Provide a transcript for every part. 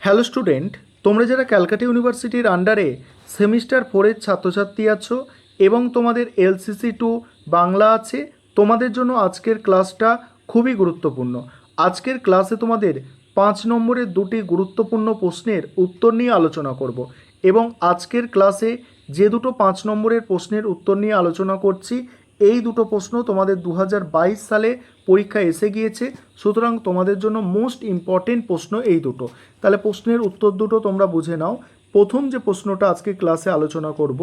Hello student, তোমরা যারা ক্যালকাটা ইউনিভার্সিটির আন্ডারে সেমিস্টার 4-এর ছাত্রছাত্রী আছো এবং তোমাদের LCC2 বাংলা আছে, তোমাদের জন্য আজকের ক্লাসটা খুবই গুরুত্বপূর্ণ। আজকের ক্লাসে তোমাদের 5 নম্বরের দুটি গুরুত্বপূর্ণ প্রশ্নের উত্তর নিয়ে আলোচনা করব এবং আজকের ক্লাসে যে দুটো 5 নম্বরের প্রশ্নের উত্তর নিয়ে আলোচনা করছি এই দুটো প্রশ্ন তোমাদের 2022 সালে পরীক্ষায় এসে গিয়েছে। সুতরাং তোমাদের জন্য মোস্ট ইম্পর্টেন্ট প্রশ্ন এই দুটো। তাহলে প্রশ্নের উত্তর দুটো তোমরা বুঝে নাও। প্রথম যে প্রশ্নটা আজকে ক্লাসে আলোচনা করব,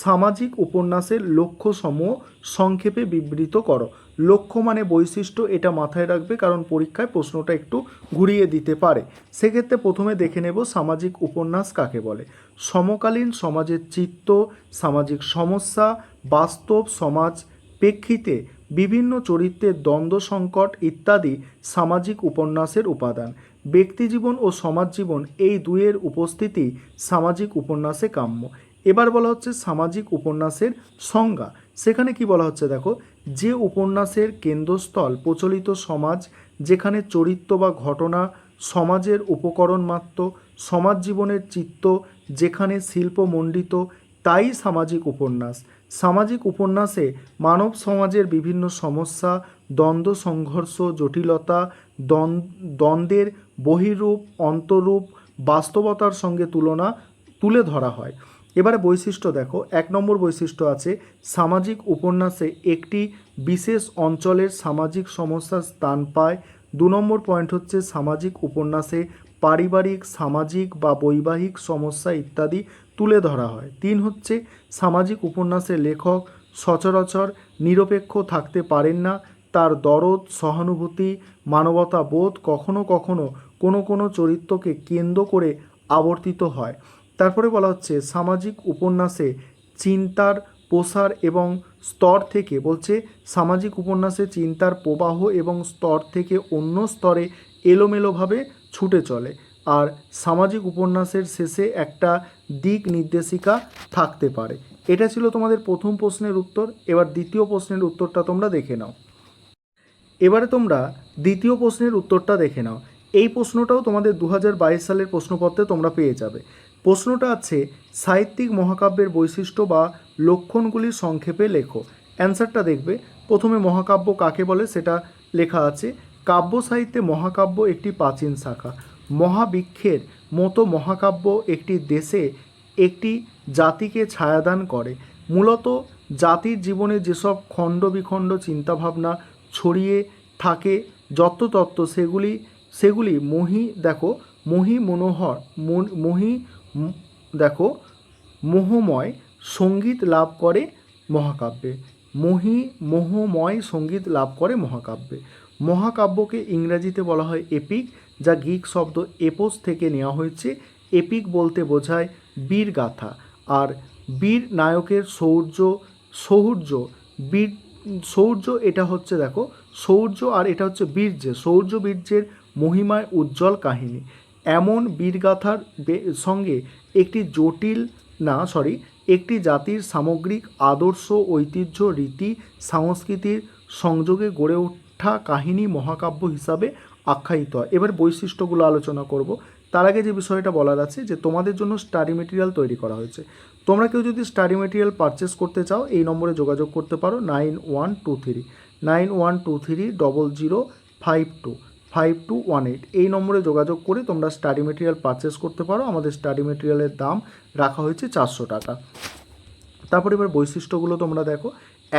সামাজিক উপন্যাসের লক্ষ্যসমূহ সংক্ষেপে বিবৃত করো। লক্ষ্য মানে বৈশিষ্ট্য, এটা মাথায় রাখবে কারণ পরীক্ষায় প্রশ্নটা একটু ঘুরিয়ে দিতে পারে। সেক্ষেত্রে প্রথমে দেখে নেব সামাজিক উপন্যাস কাকে বলে। সমকালীন সমাজের চিত্র, সামাজিক সমস্যা, বাস্তব সমাজ প্রেক্ষিতে বিভিন্ন চরিত্রের দ্বন্দ্ব সংকট ইত্যাদি সামাজিক উপন্যাসের উপাদান। ব্যক্তিজীবন ও সমাজ জীবন এই দুইয়ের উপস্থিতি সামাজিক উপন্যাসে কাম্য। এবার বলা হচ্ছে সামাজিক উপন্যাসের সংজ্ঞা। সেখানে কি বলা হচ্ছে দেখো, যে উপন্যাসের কেন্দ্রস্থল প্রচলিত সমাজ, যেখানে চরিত্র বা ঘটনা সমাজের উপকরণ মাত্র, সমাজ জীবনের চিত্র যেখানে শিল্পমণ্ডিত, তাই সামাজিক উপন্যাস। সামাজিক উপন্যাসে মানব সমাজের বিভিন্ন সমস্যা, দ্বন্দ্ব সংঘর্ষ জটিলতা, দ্বন্দ্বের বহিরূপ অন্তরূপ বাস্তবতার সঙ্গে তুলে ধরা হয়। এবারে বৈশিষ্ট্য দেখো, 1 নম্বর বৈশিষ্ট্য আছে সামাজিক উপন্যাসে একটি বিশেষ অঞ্চলের সামাজিক সমস্যা স্থান পায়। 2 নম্বর পয়েন্ট হচ্ছে সামাজিক উপন্যাসে পারিবারিক সামাজিক বা বৈবাহিক সমস্যা ইত্যাদি তুলে ধরা হয়। 3 হচ্ছে সামাজিক উপন্যাসের লেখক সচরাচর নিরপেক্ষ থাকতে পারেন না, তার দরদ সহানুভূতি মানবতা বোধ কখনো কখনো কোনো চরিত্রকে কেন্দ্র করে আবর্তিত হয়। তারপরে বলা হচ্ছে সামাজিক উপন্যাসে চিন্তার প্রসার এবং স্তর থেকে, বলছে সামাজিক উপন্যাসে চিন্তার প্রবাহ এবং স্তর থেকে অন্য স্তরে এলোমেলোভাবে ছুটে চলে। আর সামাজিক উপন্যাসের শেষে একটা দিক নির্দেশিকা থাকতে পারে। এটা ছিল তোমাদের প্রথম প্রশ্নের উত্তর। এবার দ্বিতীয় প্রশ্নের উত্তরটা তোমরা দেখে নাও। এবারে তোমরা দ্বিতীয় প্রশ্নের উত্তরটা দেখে নাও। এই প্রশ্নটাও তোমাদের 2022 সালের প্রশ্নপত্রে তোমরা পেয়ে যাবে। প্রশ্নটা আছে সাহিত্যিক মহাকাব্যের বৈশিষ্ট্য বা লক্ষণগুলি সংক্ষেপে লেখো। অ্যান্সারটা দেখবে, প্রথমে মহাকাব্য কাকে বলে সেটা লেখা আছে। কাব্য সাহিত্যে মহাকাব্য একটি প্রাচীন শাখা। মহাবৃক্ষের মতো মহাকাব্য একটি দেশে একটি জাতিকে ছায়াদান করে। মূলত জাতির জীবনে যেসব খণ্ড বিখণ্ড চিন্তাভাবনা ছড়িয়ে থাকে যত্রতত্ত্ব সেগুলি মোহময় সঙ্গীত লাভ করে মহাকাব্যে। মোহময় সঙ্গীত লাভ করে মহাকাব্যে। মহাকাব্যকে ইংরেজিতে বলা হয় এপিক, যা গ্রিক শব্দ এপোস থেকে নেওয়া হয়েছে। এপিক বলতে বোঝায় বীরগাথা। আর বীর নায়কের শৌর্য এটা হচ্ছে দেখো শৌর্য, আর এটা হচ্ছে বীর্যের মহিমায় উজ্জ্বল কাহিনী। এমন বীরগাথার সঙ্গে একটি জাতির সামগ্রিক আদর্শ ঐতিহ্য রীতি সংস্কৃতির সংযোগে গড়ে ওঠা কাহিনী মহাকাব্য হিসাবে আখ্যায়িত হয়। এবার বৈশিষ্ট্যগুলো আলোচনা করব। তার আগে যে বিষয়টা বলার আছে যে তোমাদের জন্য স্টাডি মেটেরিয়াল তৈরি করা হয়েছে। তোমরা কেউ যদি স্টাডি মেটেরিয়াল পারচেস করতে চাও এই নম্বরে যোগাযোগ করতে পারো 9123005218 এই নম্বরে যোগাযোগ করে তোমরা স্টাডি মেটেরিয়াল পারচেস করতে পারো। আমাদের স্টাডি মেটেরিয়ালের দাম রাখা হয়েছে 400 টাকা। তারপর এবার বৈশিষ্ট্যগুলো তোমরা দেখো।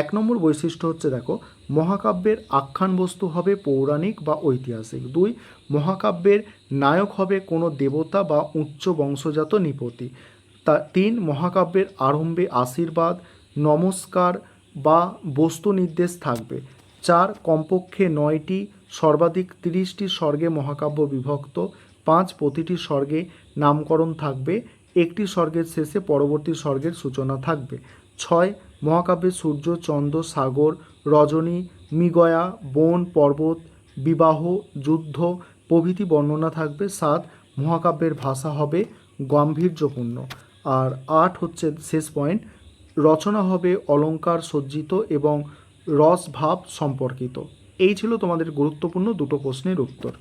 1 নম্বর বৈশিষ্ট্য হচ্ছে দেখো, মহাকাব্যের আখ্যান বস্তু হবে পৌরাণিক বা ঐতিহাসিক। 2 মহাকাব্যের নায়ক হবে কোনো দেবতা বা উচ্চ বংশজাত নৃপতি। 3 মহাকাব্যের আরম্ভে আশীর্বাদ নমস্কার বা বস্তু নির্দেশ থাকবে। 4 কমপক্ষে 9টি সর্বাধিক 30টি স্বর্গে মহাকাব্য বিভক্ত। 5 প্রতিটি স্বর্গে নামকরণ থাকবে, একটি স্বর্গের শেষে পরবর্তী স্বর্গের সূচনা থাকবে। 6 মহাকাব্যে সূর্য চন্দ্র সাগর রজনী মৃগয়া বন পর্বত বিবাহ যুদ্ধ প্রভৃতি বর্ণনা থাকবে। 7 মহাকাব্যের ভাষা হবে গাম্ভীর্যপূর্ণ। আর 8 হচ্ছে শেষ পয়েন্ট, রচনা হবে অলঙ্কার সজ্জিত এবং রসভাব সম্পর্কিত। এই ছিল তোমাদের গুরুত্বপূর্ণ দুটো প্রশ্নের উত্তর।